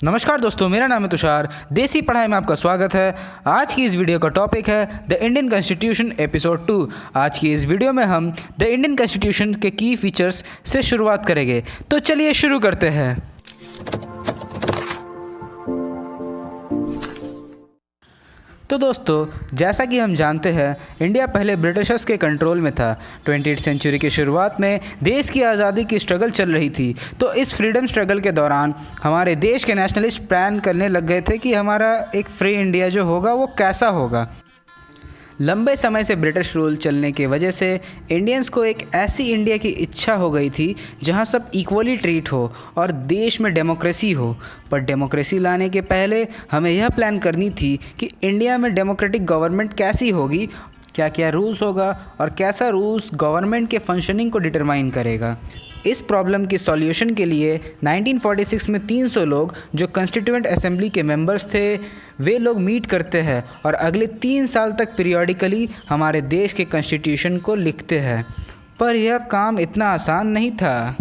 नमस्कार दोस्तों, मेरा नाम है तुषार। देसी पढ़ाई में आपका स्वागत है। आज की इस वीडियो का टॉपिक है द इंडियन कॉन्स्टिट्यूशन एपिसोड 2। आज की इस वीडियो में हम द इंडियन कॉन्स्टिट्यूशन के की फीचर्स से शुरुआत करेंगे। तो चलिए शुरू करते हैं। तो दोस्तों, जैसा कि हम जानते हैं, इंडिया पहले ब्रिटिशर्स के कंट्रोल में था। 20वीं सेंचुरी की शुरुआत में देश की आज़ादी की स्ट्रगल चल रही थी। तो इस फ्रीडम स्ट्रगल के दौरान हमारे देश के नेशनलिस्ट प्लान करने लग गए थे कि हमारा एक फ्री इंडिया जो होगा वो कैसा होगा। लंबे समय से ब्रिटिश रूल चलने की वजह से इंडियंस को एक ऐसी इंडिया की इच्छा हो गई थी जहां सब इक्वली ट्रीट हो और देश में डेमोक्रेसी हो। पर डेमोक्रेसी लाने के पहले हमें यह प्लान करनी थी कि इंडिया में डेमोक्रेटिक गवर्नमेंट कैसी होगी, क्या क्या रूल्स होगा और कैसा रूल्स गवर्नमेंट के फंक्शनिंग को डिटरमाइन करेगा। इस प्रॉब्लम के सॉल्यूशन के लिए 1946 में 300 लोग जो कॉन्स्टिट्यूएंट असेंबली के मेंबर्स थे वे लोग मीट करते हैं और अगले 3 साल तक पीरियोडिकली हमारे देश के कॉन्स्टिट्यूशन को लिखते हैं। पर यह काम इतना आसान नहीं था।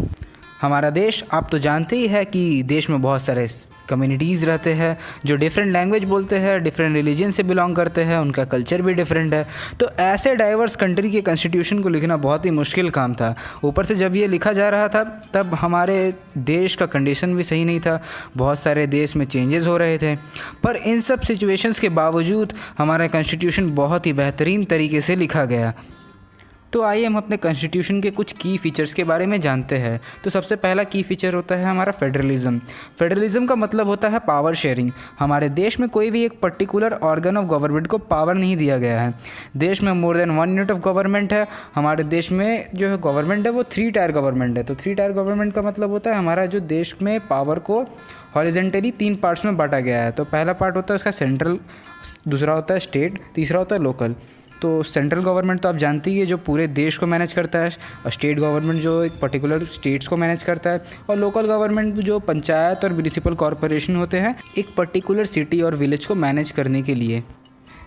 हमारा देश आप तो जानते ही है कि देश में बहुत सारे कम्युनिटीज़ रहते हैं जो डिफरेंट लैंग्वेज बोलते हैं, डिफरेंट रिलीजन से बिलोंग करते हैं, उनका कल्चर भी डिफरेंट है। तो ऐसे डाइवर्स कंट्री के कॉन्स्टिट्यूशन को लिखना बहुत ही मुश्किल काम था। ऊपर से जब ये लिखा जा रहा था तब हमारे देश का कंडीशन भी सही नहीं था, बहुत सारे देश में चेंजेस हो रहे थे। पर इन सब सिचुएशंस के बावजूद हमारा कॉन्स्टिट्यूशन बहुत ही बेहतरीन तरीके से लिखा गया। तो आइए हम अपने कॉन्स्टिट्यूशन के कुछ की फ़ीचर्स के बारे में जानते हैं। तो सबसे पहला की फ़ीचर होता है हमारा फेडरलिज़म। फेडरलिज़म का मतलब होता है पावर शेयरिंग। हमारे देश में कोई भी एक पर्टिकुलर ऑर्गन ऑफ गवर्नमेंट को पावर नहीं दिया गया है। देश में more than 1 unit of government है। हमारे देश में जो है गवर्नमेंट है वो 3 टायर गवर्नमेंट है। तो 3 टायर गवर्नमेंट का मतलब होता है हमारा जो देश में पावर को हॉरिजेंटली 3 पार्ट्स में बांटा गया है। तो पहला पार्ट होता है उसका सेंट्रल, दूसरा होता है स्टेट, तीसरा होता है लोकल। तो सेंट्रल गवर्नमेंट तो आप जानते ही है जो पूरे देश को मैनेज करता है, और स्टेट गवर्नमेंट जो एक पर्टिकुलर स्टेट्स को मैनेज करता है, और लोकल गवर्नमेंट जो पंचायत और म्यूनिसिपल कॉरपोरेशन होते हैं एक पर्टिकुलर सिटी और विलेज को मैनेज करने के लिए।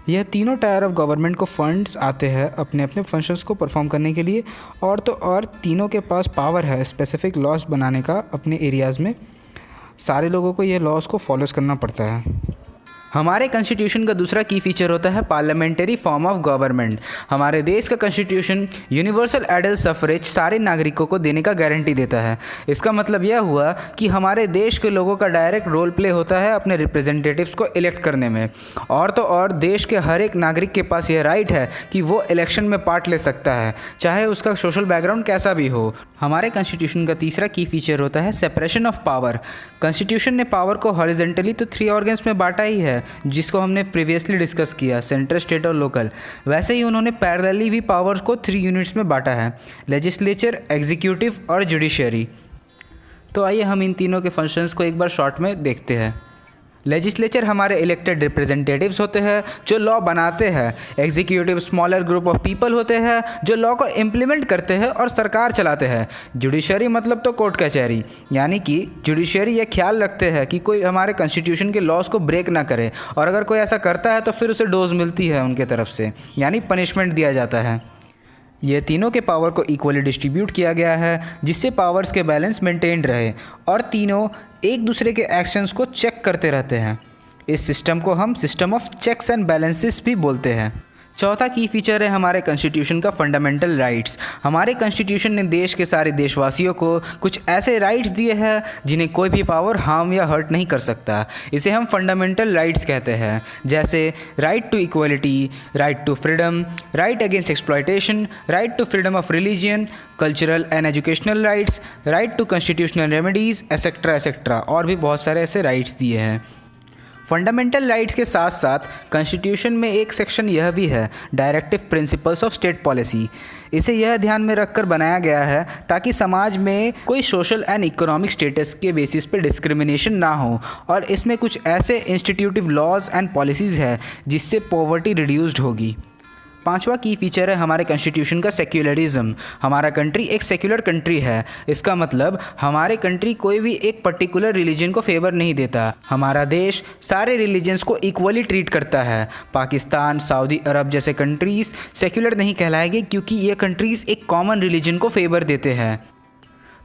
यह तीनों टायर ऑफ गवर्नमेंट को फंड्स आते हैं अपने अपने फंक्शंस को परफॉर्म करने के लिए, और तो और तीनों के पास पावर है स्पेसिफिक लॉज बनाने का अपने एरियाज़ में। सारे लोगों को ये लॉज को फॉलोज करना पड़ता है। हमारे कॉन्स्टिट्यूशन का दूसरा की फीचर होता है पार्लियामेंट्री फॉर्म ऑफ गवर्नमेंट। हमारे देश का कॉन्स्टिट्यूशन यूनिवर्सल एडल्ट सफरेज सारे नागरिकों को देने का गारंटी देता है। इसका मतलब यह हुआ कि हमारे देश के लोगों का डायरेक्ट रोल प्ले होता है अपने रिप्रेजेंटेटिव्स को इलेक्ट करने में, और तो और देश के हर एक नागरिक के पास यह राइट है कि वो इलेक्शन में पार्ट ले सकता है, चाहे उसका सोशल बैकग्राउंड कैसा भी हो। हमारे कॉन्स्टिट्यूशन का तीसरा की फीचर होता है सेपरेशन ऑफ पावर। कॉन्स्टिट्यूशन ने पावर को हॉरिजेंटली तो 3 ऑर्गन्स में बांटा ही है, जिसको हमने प्रीवियसली डिस्कस किया, सेंट्रल, स्टेट और लोकल। वैसे ही उन्होंने पैरेलली भी पावर्स को 3 यूनिट्स में बांटा है, लेजिस्लेचर, एग्जीक्यूटिव और जुडिशरी। तो आइए हम इन तीनों के फंक्शंस को एक बार शॉर्ट में देखते हैं। लेजिस्लेचर हमारे इलेक्टेड रिप्रेजेंटेटिव्स होते हैं जो लॉ बनाते हैं। Executive smaller group of people होते हैं जो लॉ को इम्प्लीमेंट करते हैं और सरकार चलाते हैं। जुडिशरी मतलब तो कोर्ट कचहरी, यानी कि जुडिशरी ये ख्याल रखते हैं कि कोई हमारे कॉन्स्टिट्यूशन के लॉज को ब्रेक ना करे, और अगर कोई ऐसा करता है तो फिर उसे डोज मिलती है उनके तरफ से, यानी पनिशमेंट दिया जाता है। ये तीनों के पावर को इक्वली डिस्ट्रीब्यूट किया गया है जिससे पावर्स के बैलेंस मेंटेन रहे, और तीनों एक दूसरे के एक्शंस को चेक करते रहते हैं। इस सिस्टम को हम system of checks and balances भी बोलते हैं। चौथा की फीचर है हमारे कॉन्स्टिट्यूशन का फंडामेंटल राइट्स। हमारे कॉन्स्टिट्यूशन ने देश के सारे देशवासियों को कुछ ऐसे राइट्स दिए हैं जिन्हें कोई भी पावर हार्म या हर्ट नहीं कर सकता। इसे हम फंडामेंटल राइट्स कहते हैं, जैसे right to equality, right to freedom, right against exploitation, right to freedom of religion, cultural and educational rights, right to constitutional remedies etcetera etcetera, और भी बहुत सारे ऐसे राइट्स दिए हैं। फंडामेंटल राइट्स के साथ साथ कॉन्स्टिट्यूशन में एक सेक्शन यह भी है, directive principles of state policy. इसे यह ध्यान में रखकर बनाया गया है ताकि समाज में कोई सोशल एंड इकोनॉमिक स्टेटस के बेसिस पे डिस्क्रिमिनेशन ना हो, और इसमें कुछ ऐसे इंस्टीट्यूटिव लॉज एंड पॉलिसीज़ है जिससे पॉवर्टी रिड्यूस्ड होगी। पांचवा की फीचर है हमारे कॉन्स्टिट्यूशन का सेक्युलरिज्म। हमारा कंट्री एक सेक्युलर कंट्री है। इसका मतलब हमारे कंट्री कोई भी एक पर्टिकुलर रिलीजन को फेवर नहीं देता। हमारा देश सारे रिलीजन्स को इक्वली ट्रीट करता है। पाकिस्तान, सऊदी अरब जैसे कंट्रीज़ सेक्युलर नहीं कहलाएंगे क्योंकि ये कंट्रीज़ एक कॉमन रिलीजन को फेवर देते हैं।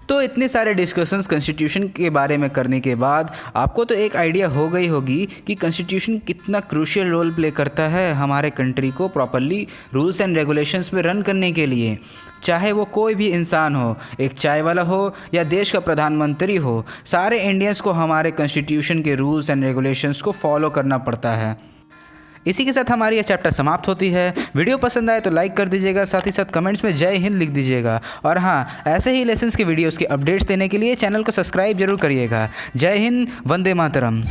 तो इतने सारे डिस्कशंस कॉन्स्टिट्यूशन के बारे में करने के बाद आपको तो एक आइडिया हो गई होगी कि कॉन्स्टिट्यूशन कितना क्रूशियल रोल प्ले करता है हमारे कंट्री को प्रॉपरली रूल्स एंड रेगुलेशंस में रन करने के लिए। चाहे वो कोई भी इंसान हो, एक चाय वाला हो या देश का प्रधानमंत्री हो, सारे इंडियंस को हमारे कॉन्स्टिट्यूशन के रूल्स एंड रेगुलेशंस को फॉलो करना पड़ता है। इसी के साथ हमारी यह चैप्टर समाप्त होती है। वीडियो पसंद आए तो लाइक कर दीजिएगा, साथ ही साथ कमेंट्स में जय हिंद लिख दीजिएगा। और हाँ, ऐसे ही लेसन्स के वीडियोस के अपडेट्स देने के लिए चैनल को सब्सक्राइब जरूर करिएगा। जय हिंद, वंदे मातरम।